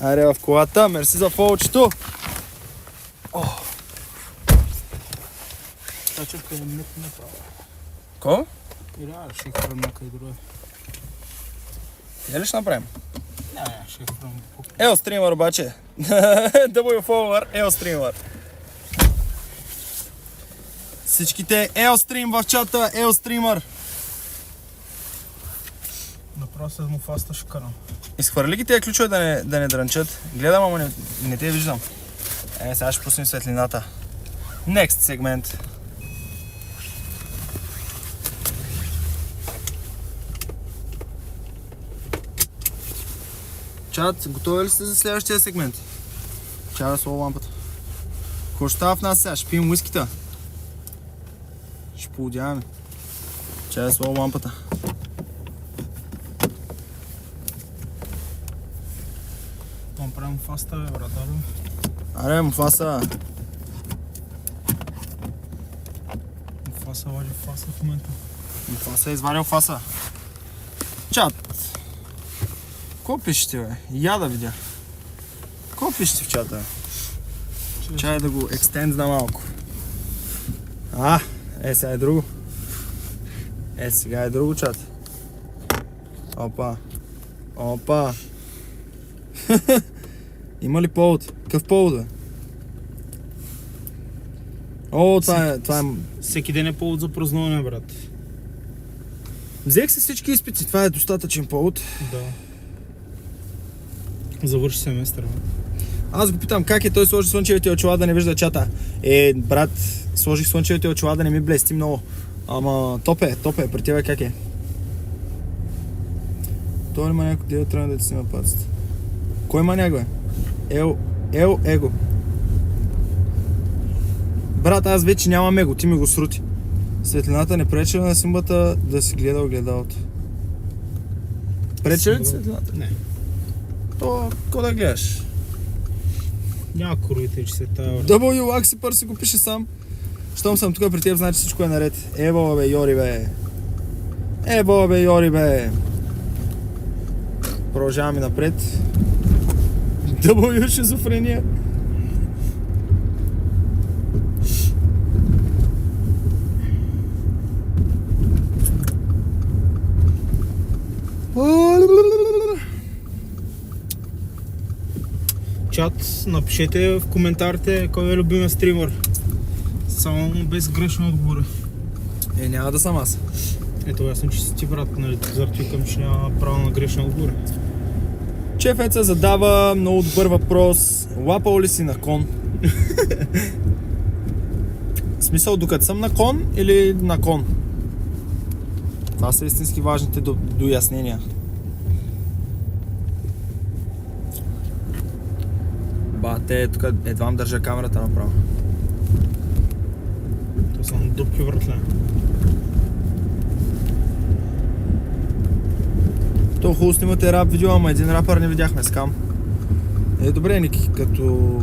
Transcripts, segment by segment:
Айде в колата, мерси за фолчето. Качевка е не направо. Ко? Или ще хвърна къй друга. Я ли ще направим? Не, ще хвърна. Ел стример обаче. W follower, ел стример. Всичките ел стрим в чата, ел стример. Направо се му фаста ще карам. Изхвърли ги тези ключове да не дрънчат. Гледам, ама не те виждам. Сега ще пуснем светлината. Next сегмент. Чат, готови ли сте за следващия сегмент? Чакай да слова лампата. Какво ще става в нас сега? Ще пием уискита. Ще поудяваме. Чакай да слова лампата. Там правим фаста, бе, брат, да. Аре, Муфаса. Фаса вади фаса в момента. Муфаса е извадил фаса. Чат. Какво пишете, бе? Я да видя. Какво пишете в чата? Чай да го екстендна малко. Сега е друго. Сега е друго, чат. Опа. Има ли повод? Какъв повод, бе? Това е... Всеки ден е повод за празнуване, брат. Взех се всички изпити, това е достатъчен повод. Да. Завърши семестър, бе. Аз го питам как е, той сложи слънчевите очила да не вижда чата. Брат, сложих слънчевите очила да не ми блести много. Ама топ е, при тебе как е? Той ли има някой дел трябва да ти снима пацата? Кой има някой? Его. Брат, аз вече нямам его, ти ми го срути. Светлината не пречи на Симбата да си гледа огледалото. Пречи ли светлината? Не. То, какво да гледаш? Няма куровите, че се тая. W Laxipar си го пише сам. Щом съм тук при теб, значи всичко е наред. Ево бе, Йори бе. Продължаваме напред. W шизофрения. Чат, напишете в коментарите кой е любимия стример. Само без грешни отговори. Няма да съм аз. Ето, ясно, че си ти, брат, нали, зартвикам, че няма право на грешни отговори. Чефеца задава много добър въпрос. Лапал ли си на кон? В смисъл, докато съм на кон или на кон? Това са истински важните дояснения. Бате, тук едва държа камерата направо. То съм дупки, братле. То хубаво снимате рап видео, ама един рапър не видяхме, скам. Добре, Ники, като...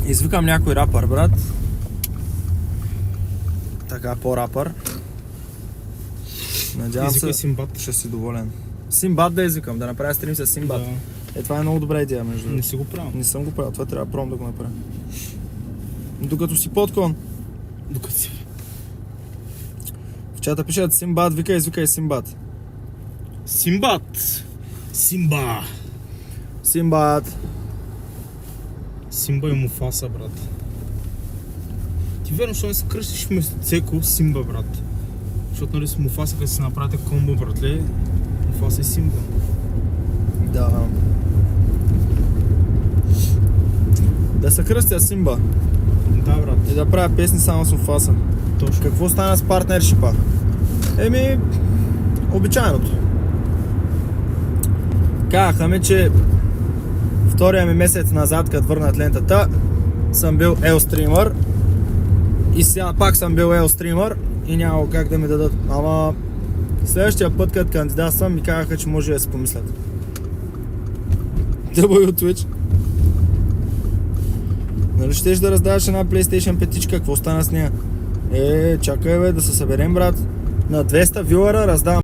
извикам някой рапър, брат. Така, по-рапър. Надявам се, Симбат. ще си доволен. Симбат да извикам, да направя стрим с Симбат. Да. Това е много добра идея, между другото. Не си го правил. Не съм го правил, това трябва пром да го направя. Докато си под кон. Докато си. В чата пишат Симбат, извикай Симбат. Симбат! Симба! Симбат! Симба и Муфаса, брат. Ти верно, що не се кръстиш вместо Цеко Симба, брат. Защото нали с Муфаса, като си направите комбо, братле, Муфаса и Симба. Да. Да се кръстя Симба. Да, брат. И да правя песни само с Муфаса. Точно. Какво стана с партнершипа? Обичайното. Казаха ми, че втория ми месец назад, като върнат лентата, съм бил ел-стримър и сега пак съм бил ел-стримър и няма как да ми дадат. Ама следващия път, като кандидатствам, ми казаха, че може да си помислят. Да бъде от Twitch. Нали щеш да раздаваш една PlayStation 5, какво стана с нея? Чакай бе, да се съберем, брат. На 200 вюъра раздавам